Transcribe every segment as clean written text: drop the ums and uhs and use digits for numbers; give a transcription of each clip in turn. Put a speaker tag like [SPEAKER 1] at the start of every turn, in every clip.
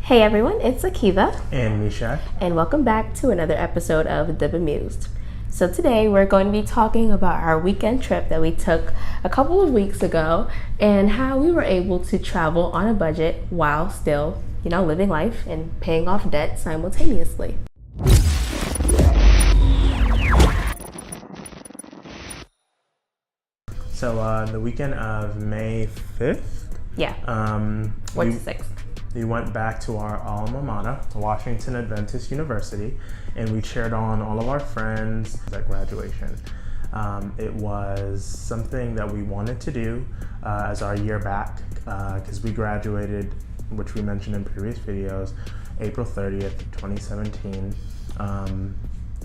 [SPEAKER 1] Hey everyone, it's Akeiva
[SPEAKER 2] and Misha,
[SPEAKER 1] and welcome back to another episode of The Bemused. So today we're going to be talking about our weekend trip that we took a couple of weeks ago and how we were able to travel on a budget while still, living life and paying off debt simultaneously.
[SPEAKER 2] So the weekend of May 5th,
[SPEAKER 1] What's the 6th?
[SPEAKER 2] We went back to our alma mater, Washington Adventist University, and we cheered on all of our friends at graduation. It was something that we wanted to do as our year back because we graduated, which we mentioned in previous videos, April 30th, 2017.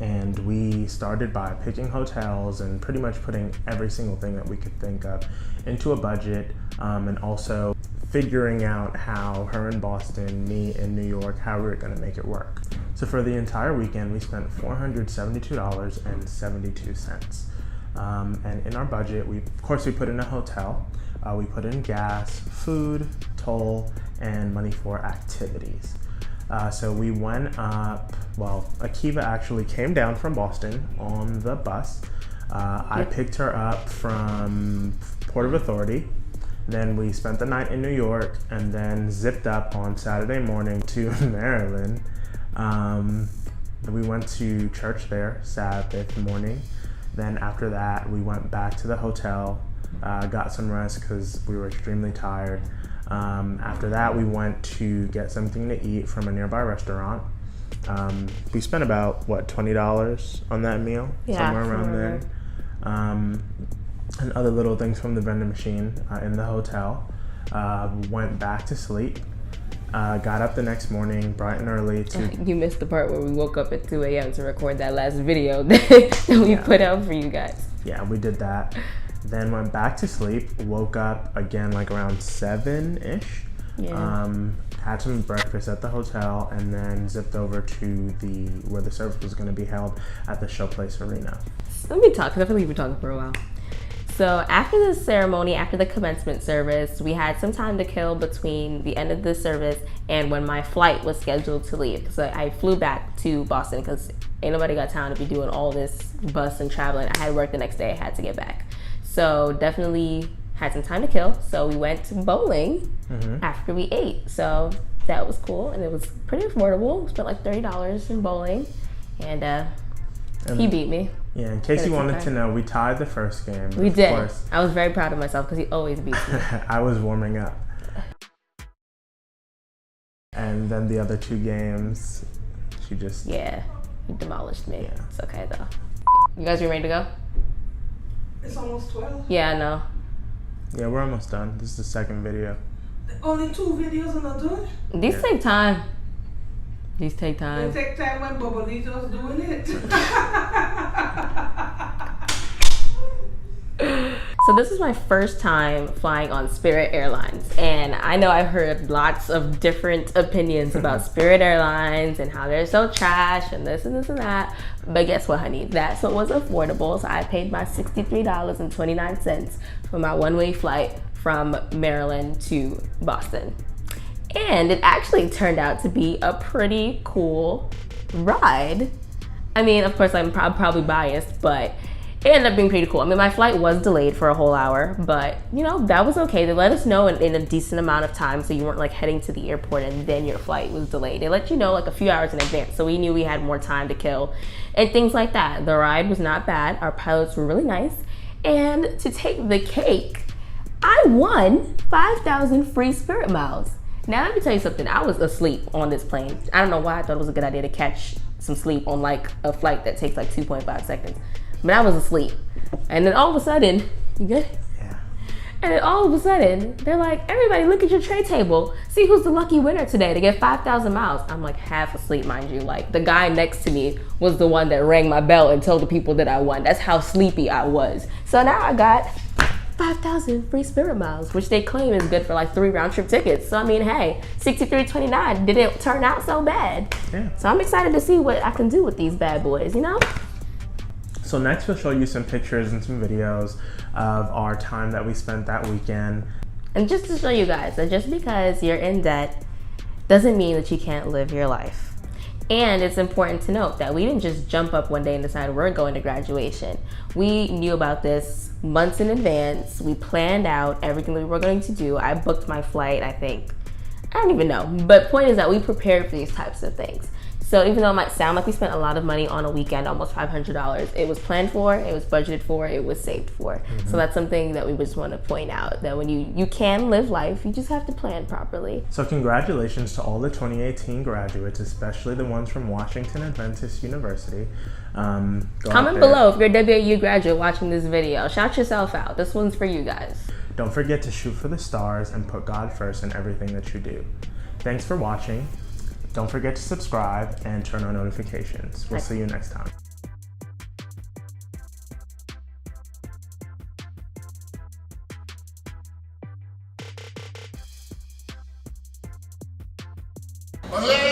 [SPEAKER 2] And we started by picking hotels and pretty much putting every single thing that we could think of into a budget, and also figuring out how her in Boston, me in New York, how we were going to make it work. So for the entire weekend, we spent $472.72. And in our budget, we put in a hotel, we put in gas, food, toll, and money for activities. So we went up, Akeiva actually came down from Boston on the bus. I picked her up from Port of Authority. Then we spent the night in New York and then zipped up on Saturday morning to Maryland. We went to church there Sabbath morning. Then after that, we went back to the hotel, got some rest because we were extremely tired. After that, we went to get something to eat from a nearby restaurant. We spent about, $20 on that meal? Somewhere around there. And other little things from the vending machine in the hotel. Went back to sleep. Got up the next morning bright and early to...
[SPEAKER 1] You missed the part where we woke up at 2 a.m. to record that last video that we put out for you guys.
[SPEAKER 2] Yeah, we did that. Then went back to sleep, woke up again like around 7-ish. Yeah. Had some breakfast at the hotel and then zipped over to where the service was going to be held at the Showplace Arena.
[SPEAKER 1] Let me talk, because I feel like we've been talking for a while. So after the ceremony, after the commencement service, we had some time to kill between the end of the service and when my flight was scheduled to leave. So I flew back to Boston because ain't nobody got time to be doing all this bus and traveling. I had work the next day, I had to get back. So definitely had some time to kill. So we went bowling after we ate. So that was cool and it was pretty affordable. We spent like $30 in bowling and he beat me.
[SPEAKER 2] Yeah, in case you wanted to know, we tied the first game.
[SPEAKER 1] We did. Course. I was very proud of myself because he always beats me.
[SPEAKER 2] I was warming up. And then the other two games, she just...
[SPEAKER 1] Yeah, he demolished me. Yeah. It's okay though. You guys ready to go?
[SPEAKER 3] It's almost 12.
[SPEAKER 1] Yeah, I know.
[SPEAKER 2] Yeah, we're almost done. This is the second video.
[SPEAKER 3] Only 2 videos are not done?
[SPEAKER 1] These take time. These take time.
[SPEAKER 3] They take time when Bobolito's doing it.
[SPEAKER 1] So this is my first time flying on Spirit Airlines, and I know I've heard lots of different opinions about Spirit Airlines and how they're so trash and this and this and that, but guess what, honey? That's what was affordable, so I paid my $63.29 for my one-way flight from Maryland to Boston. And it actually turned out to be a pretty cool ride. I mean, of course, I'm probably biased, but it ended up being pretty cool. I mean, my flight was delayed for a whole hour, but that was okay. They let us know in a decent amount of time, so you weren't like heading to the airport and then your flight was delayed. They let you know like a few hours in advance, so we knew we had more time to kill and things like that. The ride was not bad. Our pilots were really nice. And to take the cake, I won 5,000 free Spirit miles. Now, let me tell you something. I was asleep on this plane. I don't know why I thought it was a good idea to catch some sleep on like a flight that takes like 2.5 seconds. But I was asleep. And then all of a sudden, you good?
[SPEAKER 2] Yeah.
[SPEAKER 1] And then all of a sudden, they're like, everybody look at your tray table. See who's the lucky winner today to get 5,000 miles. I'm like half asleep, mind you. Like the guy next to me was the one that rang my bell and told the people that I won. That's how sleepy I was. So now I got 5,000 free Spirit miles, which they claim is good for like 3 round-trip tickets. So I mean, hey, $63.29 didn't turn out so bad.
[SPEAKER 2] Yeah.
[SPEAKER 1] So I'm excited to see what I can do with these bad boys,
[SPEAKER 2] So next we'll show you some pictures and some videos of our time that we spent that weekend.
[SPEAKER 1] And just to show you guys that just because you're in debt doesn't mean that you can't live your life. And it's important to note that we didn't just jump up one day and decide we're going to graduation. We knew about this months in advance. We planned out everything that we were going to do. I booked my flight, I don't even know. But point is that we prepared for these types of things. So even though it might sound like we spent a lot of money on a weekend, almost $500, it was planned for, it was budgeted for, it was saved for. So that's something that we just want to point out, that when you can live life, you just have to plan properly.
[SPEAKER 2] So congratulations to all the 2018 graduates, especially the ones from Washington Adventist University.
[SPEAKER 1] Comment below if you're a WAU graduate watching this video. Shout yourself out. This one's for you guys.
[SPEAKER 2] Don't forget to shoot for the stars and put God first in everything that you do. Thanks for watching. Don't forget to subscribe and turn on notifications. We'll see you next time.
[SPEAKER 4] MacLeod!